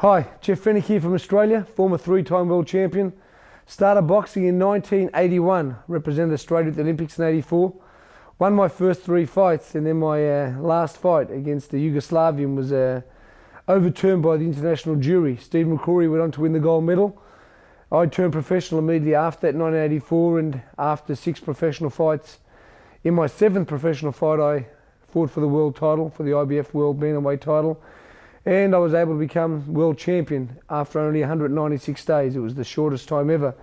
Hi, Jeff Fennick here from Australia, former three-time world champion. Started boxing in 1981, represented Australia at the Olympics in '84. Won my first 3 fights, and then my last fight against the Yugoslavian was overturned by the international jury. Steve McCrory went on to win the gold medal. I turned professional immediately after that in 1984, and after 6 professional fights, in my 7th professional fight I fought for the world title, for the IBF World Bantamweight title, and I was able to become world champion after only 196 days. It was the shortest time ever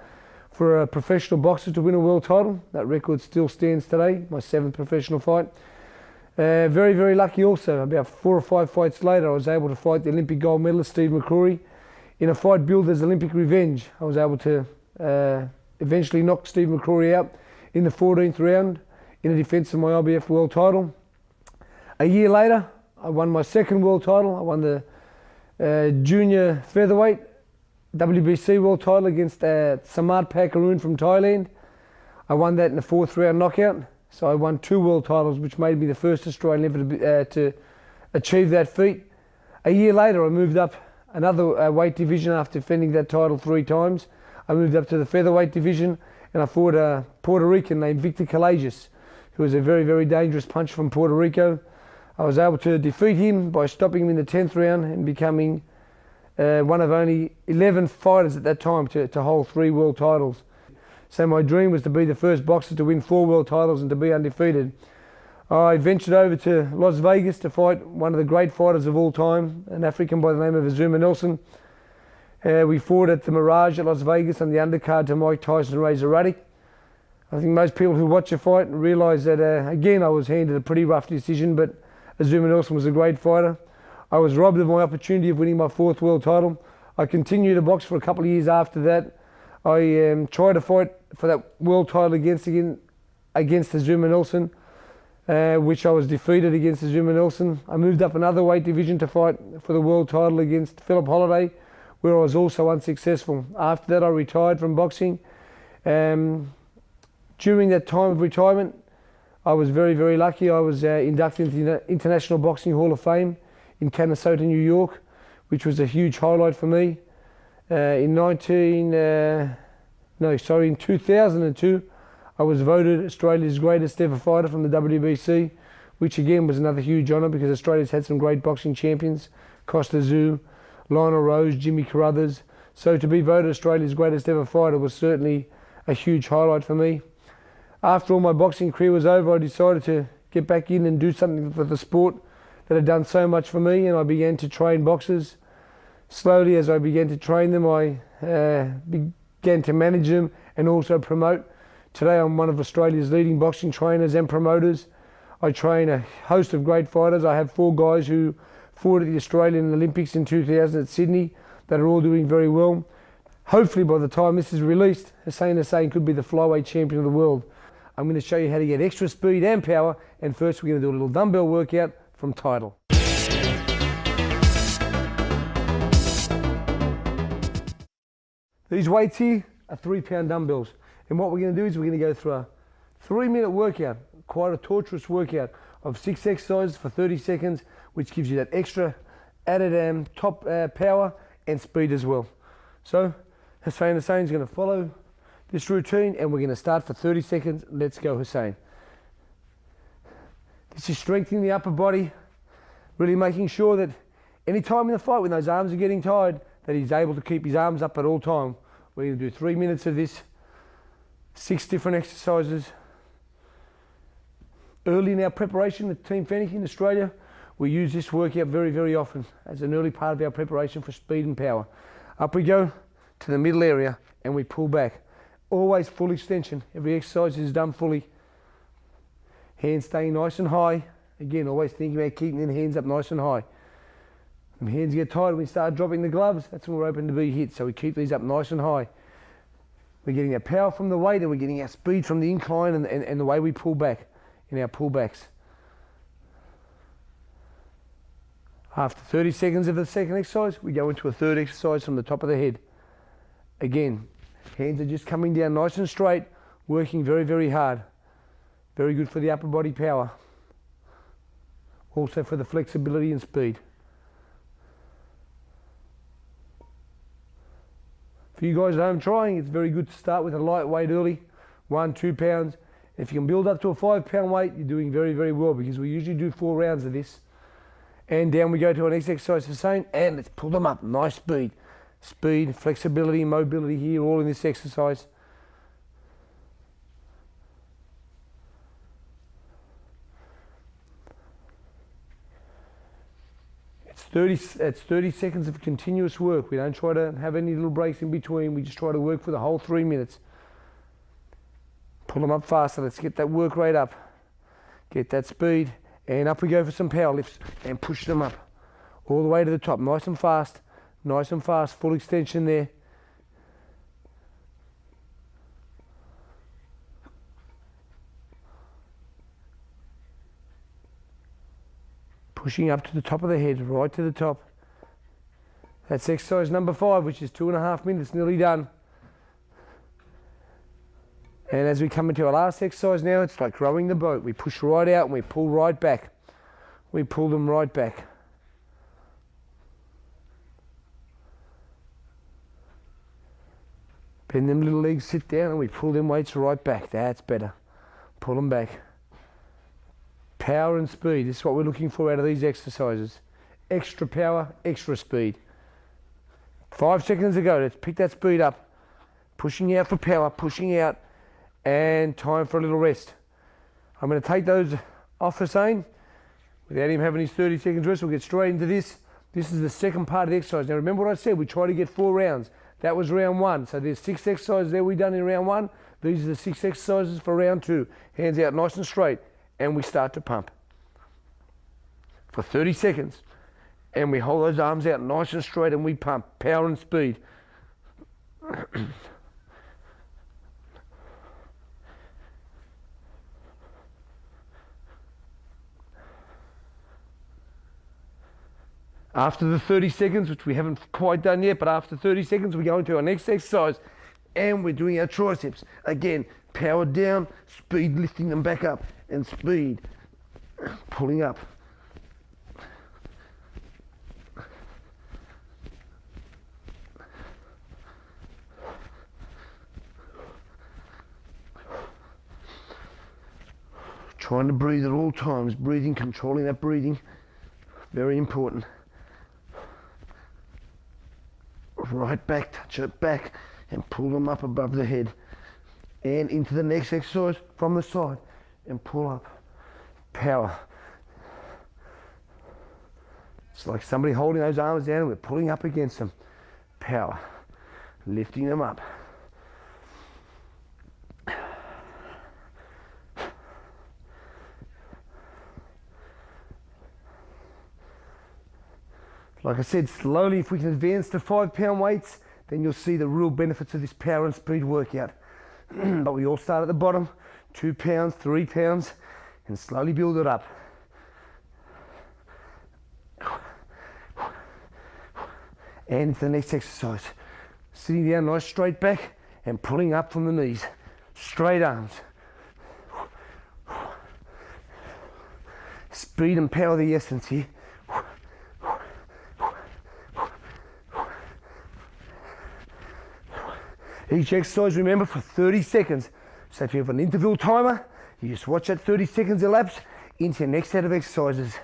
for a professional boxer to win a world title. That record still stands today, my 7th professional fight. Very, very lucky also. About 4 or 5 fights later, I was able to fight the Olympic gold medalist Steve McCrory in a fight billed as Olympic Revenge. I was able to eventually knock Steve McCrory out in the 14th round in a defence of my IBF world title. A year later, I won my 2nd world title. I won the junior featherweight WBC world title against Samad Pakaroon from Thailand. I won that in the 4th round knockout. So I won 2 world titles, which made me the first Australian ever to achieve that feat. A year later, I moved up another weight division after defending that title 3 times. I moved up to the featherweight division, and I fought a Puerto Rican named Victor Callejas, who was a very, very dangerous puncher from Puerto Rico. I was able to defeat him by stopping him in the 10th round and becoming one of only 11 fighters at that time to hold 3 world titles. So my dream was to be the first boxer to win 4 world titles and to be undefeated. I ventured over to Las Vegas to fight one of the great fighters of all time, an African by the name of Azuma Nelson. We fought at the Mirage at Las Vegas on the undercard to Mike Tyson and Razor Ruddock. I think most people who watch a fight realise that, again, I was handed a pretty rough decision, but Azuma Nelson was a great fighter. I was robbed of my opportunity of winning my 4th world title. I continued to box for a couple of years after that. I tried to fight for that world title against Azuma Nelson, which I was defeated against Azuma Nelson. I moved up another weight division to fight for the world title against Philip Holliday, where I was also unsuccessful. After that, I retired from boxing. During that time of retirement, I was very, very lucky. I was inducted into the International Boxing Hall of Fame in Canastota, New York, which was a huge highlight for me. In 2002, I was voted Australia's greatest ever fighter from the WBC, which again was another huge honour because Australia's had some great boxing champions, Costa Zoo, Lionel Rose, Jimmy Carruthers. So to be voted Australia's greatest ever fighter was certainly a huge highlight for me. After all my boxing career was over, I decided to get back in and do something for the sport that had done so much for me, and I began to train boxers. Slowly, as I began to train them, I began to manage them and also promote. Today, I'm one of Australia's leading boxing trainers and promoters. I train a host of great fighters. I have 4 guys who fought at the Australian Olympics in 2000 at Sydney that are all doing very well. Hopefully, by the time this is released, Hussein could be the flyweight champion of the world. I'm going to show you how to get extra speed and power, and first we're going to do a little dumbbell workout from Tidal. These weights here are 3-pound dumbbells, and what we're going to do is we're going to go through a 3-minute workout, quite a torturous workout of 6 exercises for 30 seconds, which gives you that extra added top power and speed as well. So Hussein's going to follow this routine, and we're going to start for 30 seconds. Let's go, Hussein. This is strengthening the upper body, really making sure that any time in the fight when those arms are getting tired, that he's able to keep his arms up at all time. We're going to do 3 minutes of this, 6 different exercises. Early in our preparation at Team Fennick in Australia, we use this workout very, very often as an early part of our preparation for speed and power. Up we go to the middle area and we pull back. Always full extension. Every exercise is done fully. Hands staying nice and high. Again, always thinking about keeping the hands up nice and high. When hands get tired, we start dropping the gloves. That's when we're open to be hit. So we keep these up nice and high. We're getting our power from the weight, and we're getting our speed from the incline and the way we pull back in our pullbacks. After 30 seconds of the second exercise, we go into a third exercise from the top of the head. Again, hands are just coming down nice and straight, working very, very hard. Very good for the upper body power. Also for the flexibility and speed. For you guys at home trying, it's very good to start with a light weight early, 1, 2 pounds. If you can build up to a 5 pound weight, you're doing very, very well, because we usually do 4 rounds of this. And down we go to our next exercise the same, and let's pull them up. Nice speed. Speed, flexibility, mobility here, all in this exercise. It's 30 seconds of continuous work. We don't try to have any little breaks in between. We just try to work for the whole 3 minutes. Pull them up faster. Let's get that work rate up. Get that speed. And up we go for some power lifts. And push them up. All the way to the top. Nice and fast. Nice and fast. Full extension there. Pushing up to the top of the head, right to the top. That's exercise number 5, which is 2.5 minutes, nearly done. And as we come into our last exercise now, it's like rowing the boat. We push right out and we pull right back. We pull them right back. Bend them little legs, sit down, and we pull them weights right back. That's better. Pull them back. Power and speed, this is what we're looking for out of these exercises. Extra power, extra speed. 5 seconds ago, let's pick that speed up. Pushing out for power, pushing out, and time for a little rest. I'm going to take those off Hussein. Without him having his 30 seconds rest, we'll get straight into this. This is the second part of the exercise. Now remember what I said, we try to get 4 rounds. That was round 1. So there's 6 exercises there we done in round 1. These are the 6 exercises for round 2. Hands out nice and straight. And we start to pump for 30 seconds, and we hold those arms out nice and straight, and we pump. Power and speed. After the 30 seconds, which we haven't quite done yet, but after 30 seconds we go into our next exercise, and we're doing our triceps. Again, power down, speed lifting them back up, and speed pulling up. Trying to breathe at all times. Breathing, controlling that breathing. Very important. Right back, touch it back, and pull them up above the head. And into the next exercise from the side. And pull up. Power. It's like somebody holding those arms down and we're pulling up against them. Power. Lifting them up. Like I said, slowly, if we can advance to 5 pound weights, then you'll see the real benefits of this power and speed workout. But we all start at the bottom, 2 pounds, 3 pounds, and slowly build it up. And into the next exercise. Sitting down nice straight back and pulling up from the knees. Straight arms. Speed and power the essence here. Each exercise, remember, for 30 seconds. So if you have an interval timer, you just watch that 30 seconds elapse into your next set of exercises.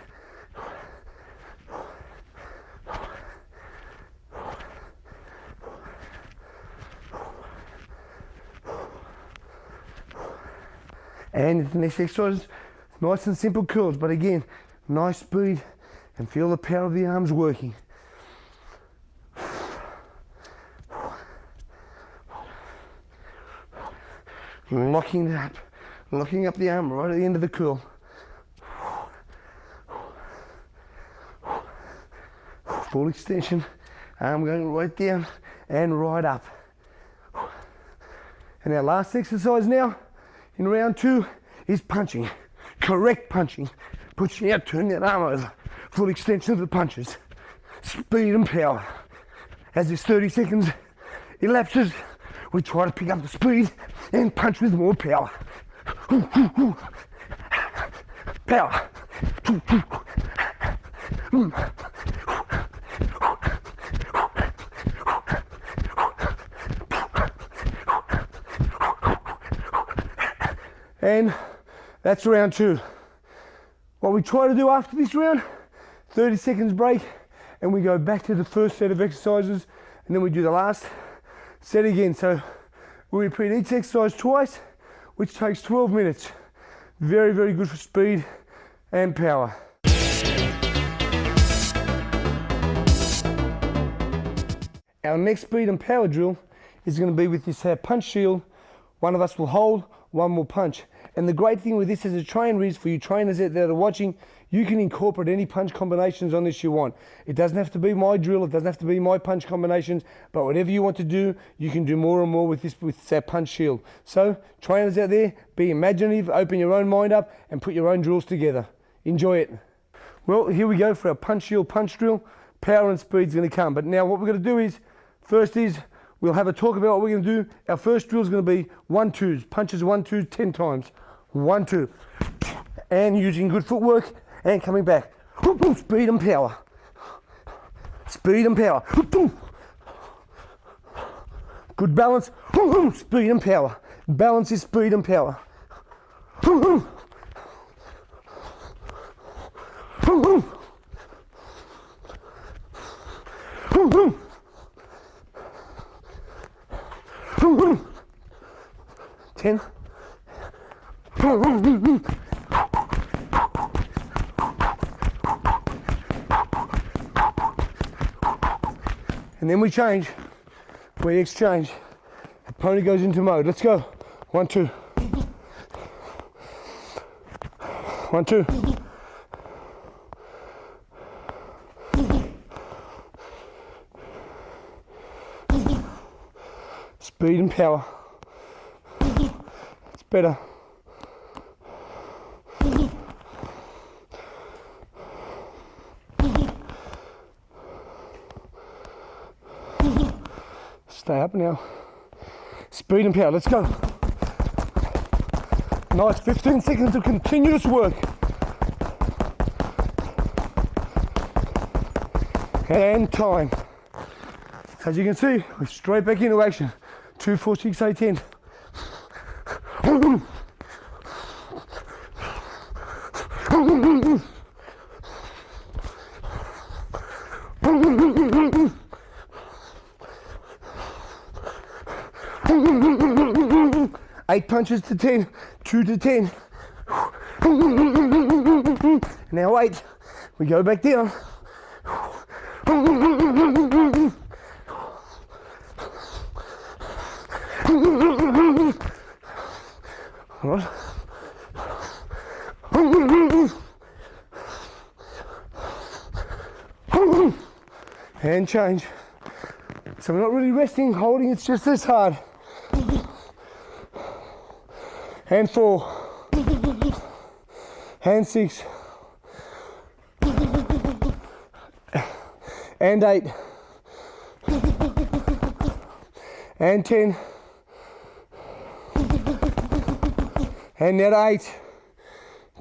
And the next exercise, nice and simple curls, but again, nice speed and feel the power of the arms working. Locking up the arm right at the end of the curl. Full extension, arm going right down and right up. And our last exercise now, in round 2, is punching. Correct punching. Pushing out, turning that arm over. Full extension of the punches. Speed and power. As this 30 seconds elapses, we try to pick up the speed and punch with more power. Power. And that's round 2. What we try to do after this round, 30 seconds break, and we go back to the first set of exercises, and then we do the last set again. So we repeat each exercise twice, which takes 12 minutes. Very, very good for speed and power. Our next speed and power drill is going to be with this punch shield. One of us will hold, one will punch. And the great thing with this as a trainer is, for you trainers out there that are watching, you can incorporate any punch combinations on this you want. It doesn't have to be my drill, it doesn't have to be my punch combinations, but whatever you want to do, you can do more and more with this, with our punch shield. So trainers out there, be imaginative, open your own mind up and put your own drills together. Enjoy it. Well, here we go for our punch shield punch drill. Power and speed's going to come. But now what we're going to do is, first is, we'll have a talk about what we're going to do. Our first drill is going to be 1-2s, punches 1-2 10 times. 1-2, and using good footwork and coming back. Speed and power. Speed and power. Good balance. Speed and power. Balance is speed and power. 10. And then we change. We exchange. The pony goes into mode. Let's go. 1-2. 1-2. Speed and power. It's better. Stay up now. Speed and power, let's go. Nice 15 seconds of continuous work. And time. As you can see, we're straight back into action. 2, 4, 6, 8, 10. 8 punches to 10, 2 to 10. Now 8, we go back down. All right. And change. So we're not really resting, holding, it's just this hard. And 4, and 6, and 8, and 10, and now 8,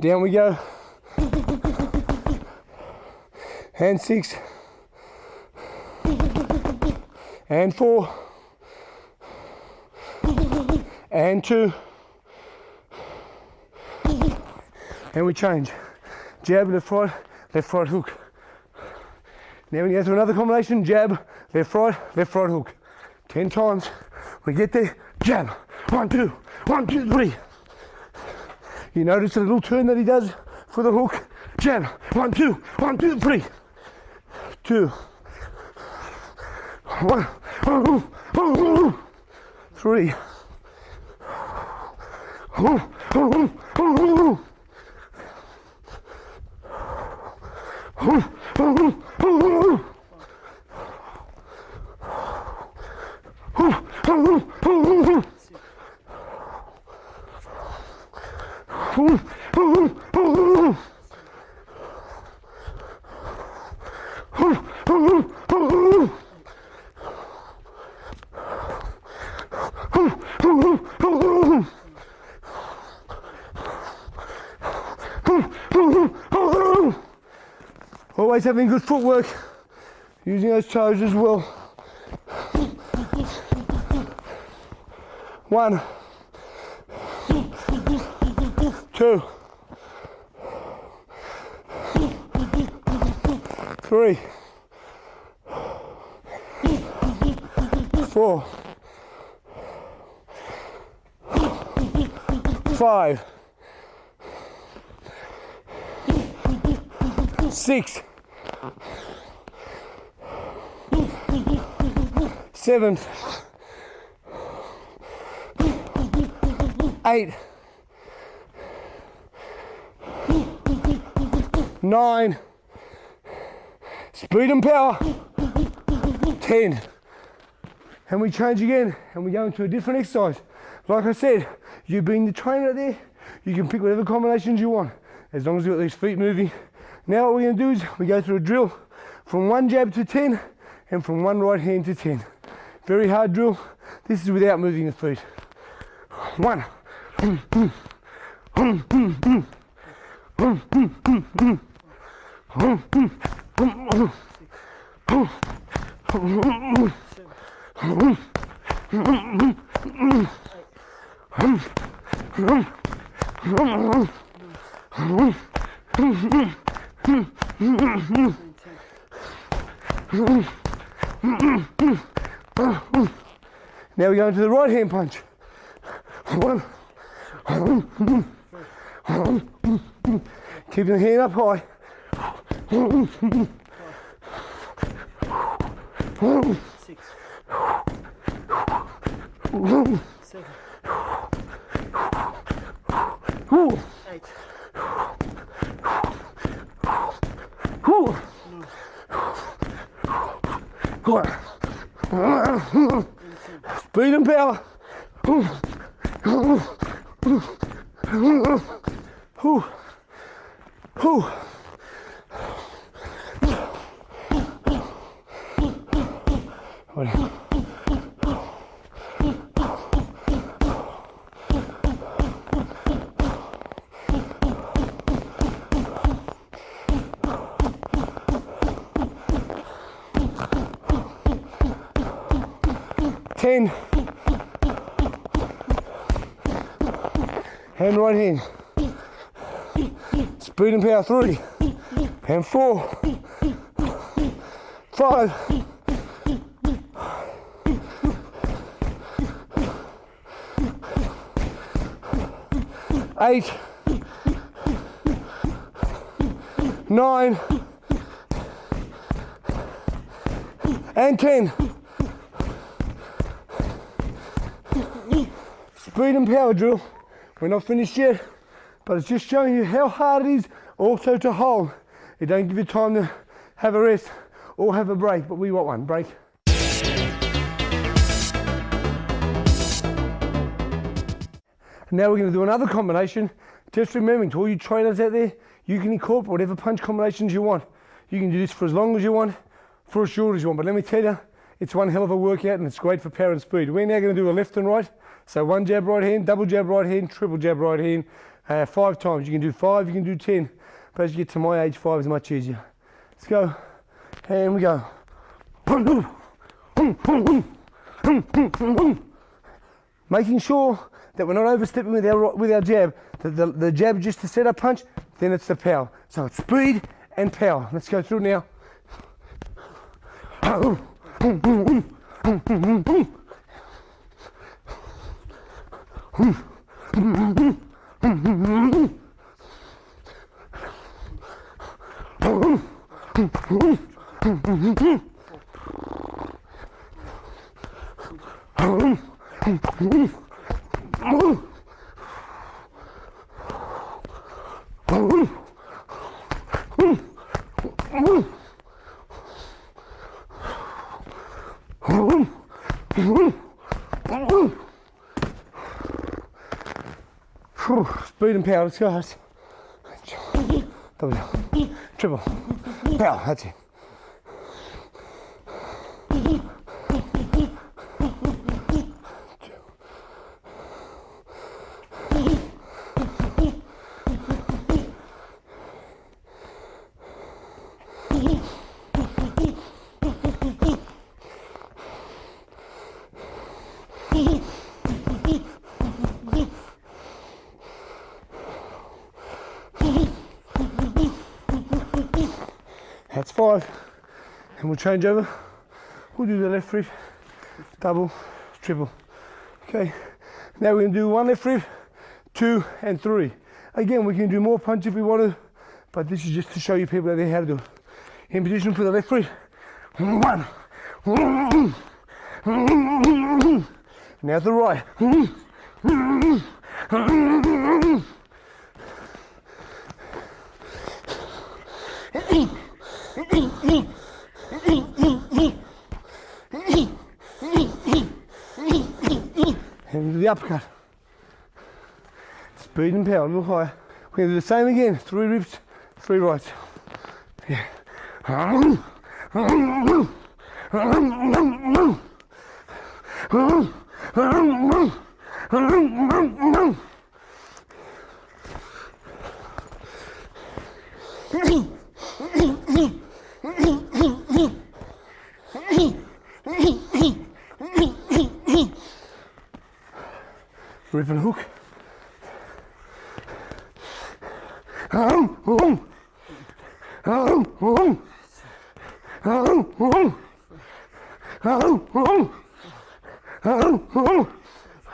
down we go, and 6, and 4, and 2, and we change. Jab, left, right hook. Now we go through another combination, jab, left, right hook. 10 times. We get there, jab, 1, 2, 1, 2, 3. You notice the little turn that he does for the hook. Jab, 1, 2, 1, 2, 3. 2, 1, 3. 'Always having good footwork, using those toes as well. 1, 2, 3, 4, 5, 6, 7, 8, 9, speed and power, 10. And we change again and we go into a different exercise. Like I said, you being the trainer there, you can pick whatever combinations you want as long as you've got these feet moving. Now what we're going to do is we go through a drill from 1 jab to 10 and from 1 right hand to 10. Very hard drill. This is without moving the feet. 1. 'Now we go into the right hand punch. 1. Keep the hand up high. 6, 7, 8, 9. Speed and power. Ten. And right hand. Speed and power. 3 and 4, 5, 8, 9, and 10. Speed and power drill. We're not finished yet, but it's just showing you how hard it is also to hold. It don't give you time to have a rest or have a break, but we want one break. Now we're going to do another combination. Just remembering to all you trainers out there, you can incorporate whatever punch combinations you want. You can do this for as long as you want, for as short as you want, but let me tell you, it's one hell of a workout and it's great for power and speed. We're now going to do a left and right. So 1 jab right hand, double jab right hand, triple jab right hand, 5 times. You can do 5, you can do 10. But as you get to my age, 5 is much easier. Let's go. And we go. Making sure that we're not overstepping with our jab. The jab is just to set up punch, then it's the power. So it's speed and power. Let's go through now. Speed and power, let's go, guys. Double, triple, power, that's it. That's 5. And we'll change over. We'll do the left rip, double, triple. Okay, now we're going to do 1 left rip, 2 and 3. Again, we can do more punch if we want to, but this is just to show you people out there how to do it. In position for the left rip. 1. Now to the right. And do the uppercut. Speed and power, a little higher. We're going to do the same again. 3 rips, 3 rights. Yeah. Rip and hook.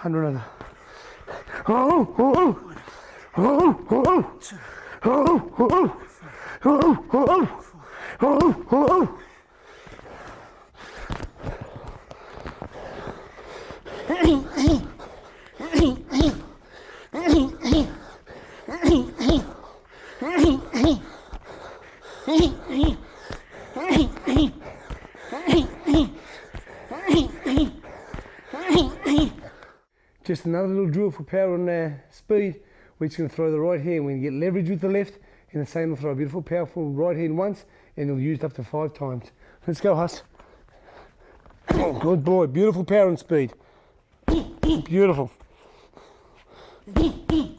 Another. Just another little drill for power and speed. We're just going to throw the right hand. We're going to get leverage with the left, and the same will throw a beautiful, powerful right hand once, and it'll use it up to 5 times. Let's go, Huss. Oh, good boy. Beautiful power and speed. Beautiful.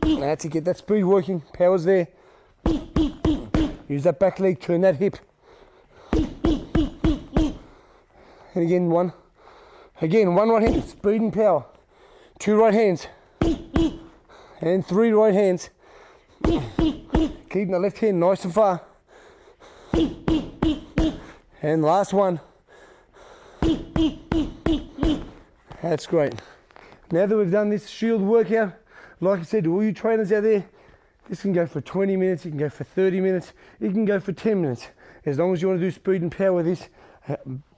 That's it. Get that speed working. Power's there. Use that back leg. Turn that hip. And again, one. Again, 1 right hand. Speed and power. 2 right hands. And 3 right hands. Keeping the left hand nice and far. And last one. That's great. Now that we've done this shield workout, like I said to all you trainers out there, this can go for 20 minutes, it can go for 30 minutes, it can go for 10 minutes. As long as you want to do speed and power with this,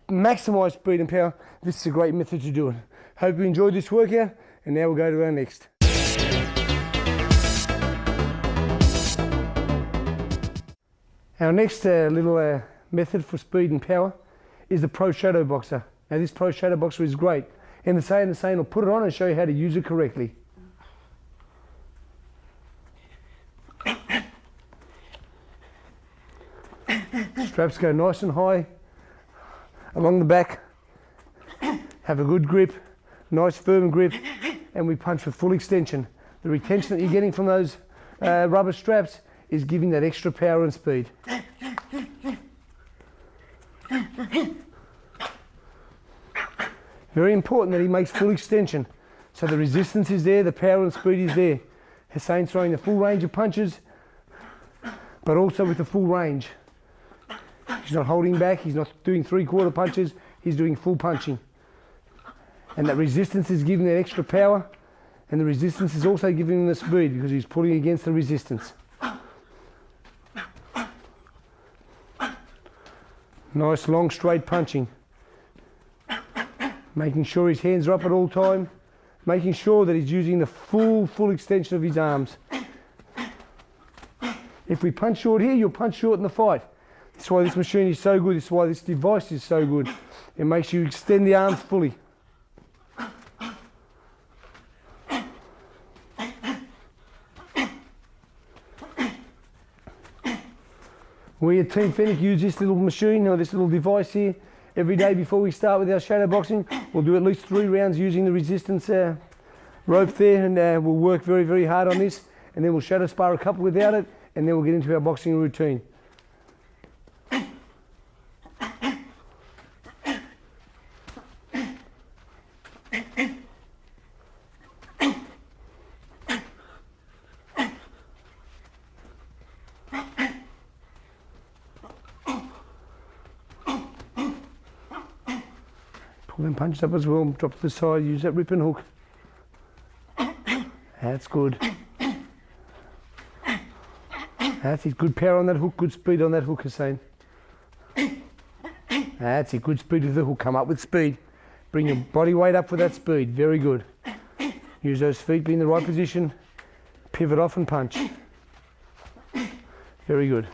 maximize speed and power, this is a great method to do it. Hope you enjoyed this workout, and now we'll go to our next. Our next little method for speed and power is the Pro Shadow Boxer. Now this Pro Shadow Boxer is great. And the same, I'll put it on and show you how to use it correctly. Straps go nice and high along the back. Have a good grip, nice firm grip, and we punch with full extension. The retention that you're getting from those rubber straps is giving that extra power and speed. Very important that he makes full extension. So the resistance is there, the power and speed is there. Hussein's throwing the full range of punches, but also with the full range. He's not holding back, he's not doing 3/4 punches, he's doing full punching. And that resistance is giving that extra power, and the resistance is also giving him the speed because he's pulling against the resistance. Nice long straight punching. Making sure his hands are up at all time. Making sure that he's using the full extension of his arms. If we punch short here, you'll punch short in the fight. That's why this machine is so good. That's why this device is so good. It makes you extend the arms fully. We at Team Fennec use this little machine or this little device here every day before we start with our shadow boxing. We'll do at least 3 rounds using the resistance rope there, and we'll work very hard on this, and then we'll shadow spar a couple without it, and then we'll get into our boxing routine. Pull them punches up as well. Drop to the side. Use that rip and hook. That's good. That's it. Good power on that hook. Good speed on that hook, Hussein. That's it. Good speed with the hook. Come up with speed. Bring your body weight up for that speed. Very good. Use those feet. Be in the right position. Pivot off and punch. Very good.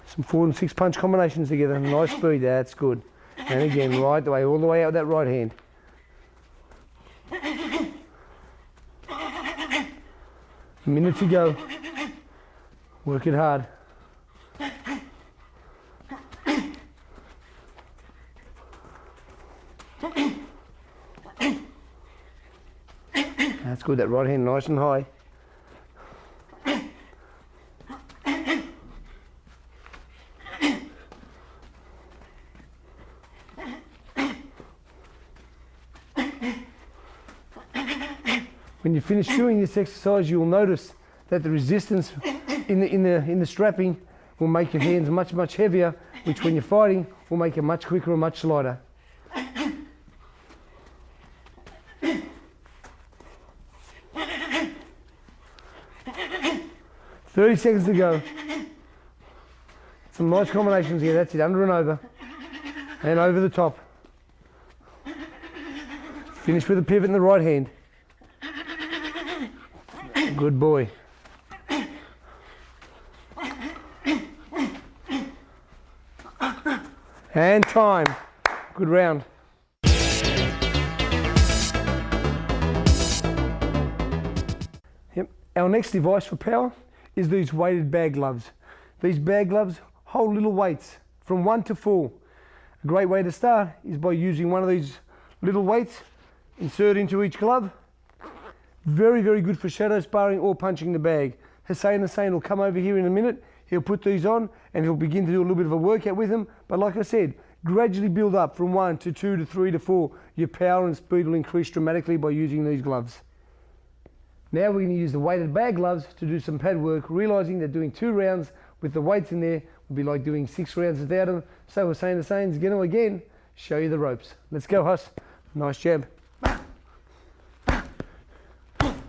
Some 4 and 6 punch combinations together. Nice speed. That's good. And again, right the way, all the way out with that right hand. A minute to go. Work it hard. That's good. That right hand nice and high. When you finish doing this exercise, you'll notice that the resistance in the strapping will make your hands much heavier, which when you're fighting will make it much quicker and much lighter. 30 seconds to go. Some nice combinations here. That's it. Under and over the top. Finish with a pivot in the right hand. Good boy. And time. Good round. Yep. Our next device for power is these weighted bag gloves. These bag gloves hold little weights from 1 to 4. A great way to start is by using one of these little weights, insert into each glove. Very, very good for shadow sparring or punching the bag. Hussein will come over here in a minute. He'll put these on and he'll begin to do a little bit of a workout with them. But like I said, gradually build up from 1 to 2 to 3 to 4. Your power and speed will increase dramatically by using these gloves. Now we're going to use the weighted bag gloves to do some pad work, realizing that doing 2 rounds with the weights in there would be like doing 6 rounds without them. So Hussein's going to again show you the ropes. Let's go, Huss. Nice jab.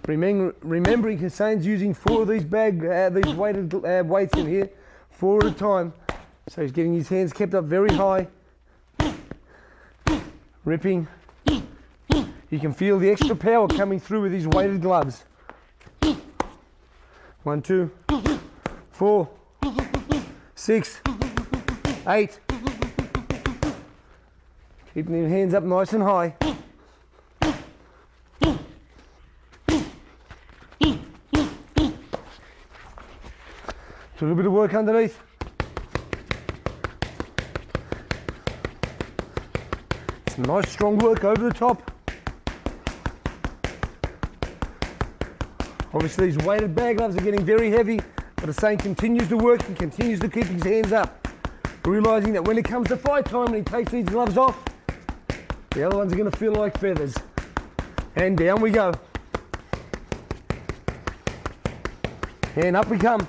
Remembering Hussein's using 4 of these these weighted weights in here, 4 at a time. So he's getting his hands kept up very high. Ripping. You can feel the extra power coming through with these weighted gloves. 1, 2, 4, 6, 8. Keeping your hands up nice and high. A little bit of work underneath. Some nice strong work over the top. Obviously these weighted bag gloves are getting very heavy, but Hussein continues to work and continues to keep his hands up, realizing that when it comes to fight time and he takes these gloves off, the other ones are going to feel like feathers. And down we go. And up we come.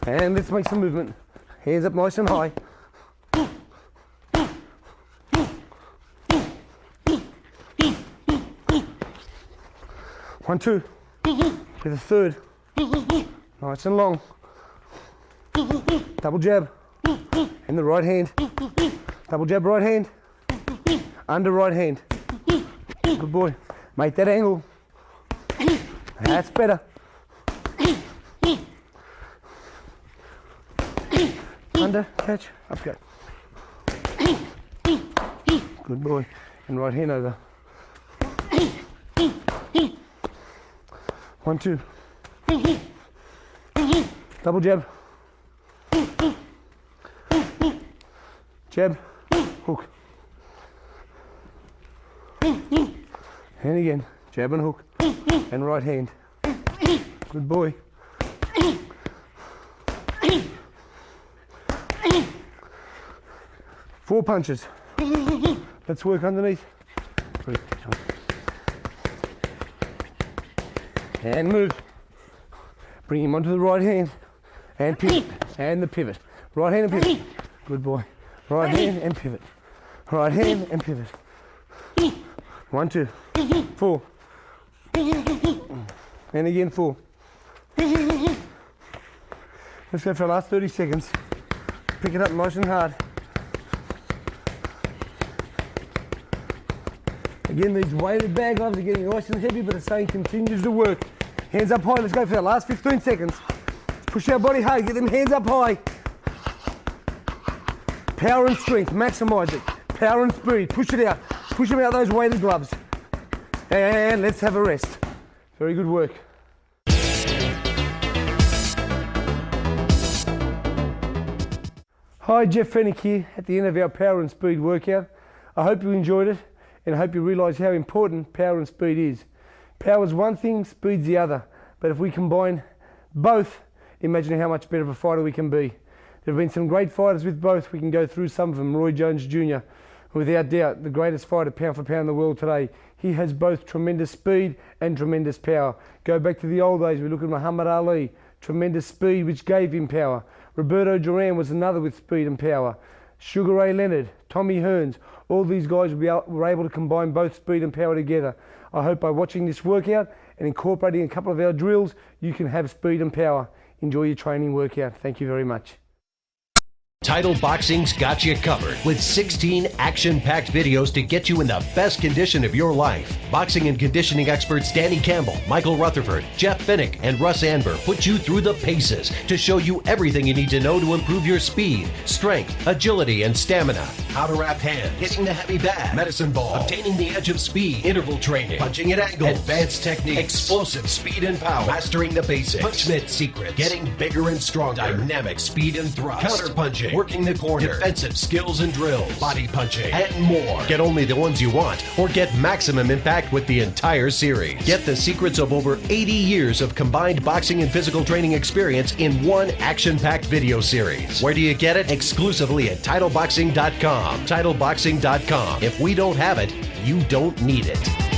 And let's make some movement. Hands up nice and high. One, 2. With a third. Nice and long. Double jab. And the right hand. Double jab right hand. Under right hand. Good boy. Make that angle. That's better. Under, catch, up go. Good boy. And right hand over. 1, 2. Double jab. Jab, hook. And again, jab and hook. And right hand. Good boy. Four punches. Let's work underneath. And move. Bring him onto the right hand. And pivot. And the pivot. Right hand and pivot. Good boy. Right hand and pivot. Right hand and pivot. 1, 2, 4. And again 4. Let's go for the last 30 seconds. Pick it up nice and hard. Again, these weighted bag gloves are getting nice and heavy, but the saying continues to work. Hands up high. Let's go for the last 15 seconds. Push our body hard. Get them hands up high. Power and strength. Maximize it. Power and speed. Push it out. Push them out those weighted gloves. And let's have a rest. Very good work. Hi, Jeff Fennick here at the end of our power and speed workout. I hope you enjoyed it and I hope you realise how important power and speed is. Power is one thing, speed's the other. But if we combine both, imagine how much better of a fighter we can be. There have been some great fighters with both. We can go through some of them. Roy Jones Jr., without doubt, the greatest fighter pound for pound in the world today. He has both tremendous speed and tremendous power. Go back to the old days, we look at Muhammad Ali, tremendous speed which gave him power. Roberto Duran was another with speed and power. Sugar Ray Leonard, Tommy Hearns, all these guys were able to combine both speed and power together. I hope by watching this workout and incorporating a couple of our drills, you can have speed and power. Enjoy your training workout. Thank you very much. Title Boxing's got you covered with 16 action-packed videos to get you in the best condition of your life. Boxing and conditioning experts Danny Campbell, Michael Rutherford, Jeff Finnick, and Russ Anber put you through the paces to show you everything you need to know to improve your speed, strength, agility, and stamina. How to wrap hands, hitting the heavy bag, medicine ball, obtaining the edge of speed, interval training, punching at angles, advanced techniques, explosive speed and power, mastering the basics, punchmit secrets, getting bigger and stronger, dynamic speed and thrust, counter punching, working the corner, defensive skills and drills, body punching, and more. Get only the ones you want, or get maximum impact with the entire series. Get the secrets of over 80 years of combined boxing and physical training experience in one action-packed video series. Where do you get it? Exclusively at TitleBoxing.com. TitleBoxing.com. If we don't have it, you don't need it.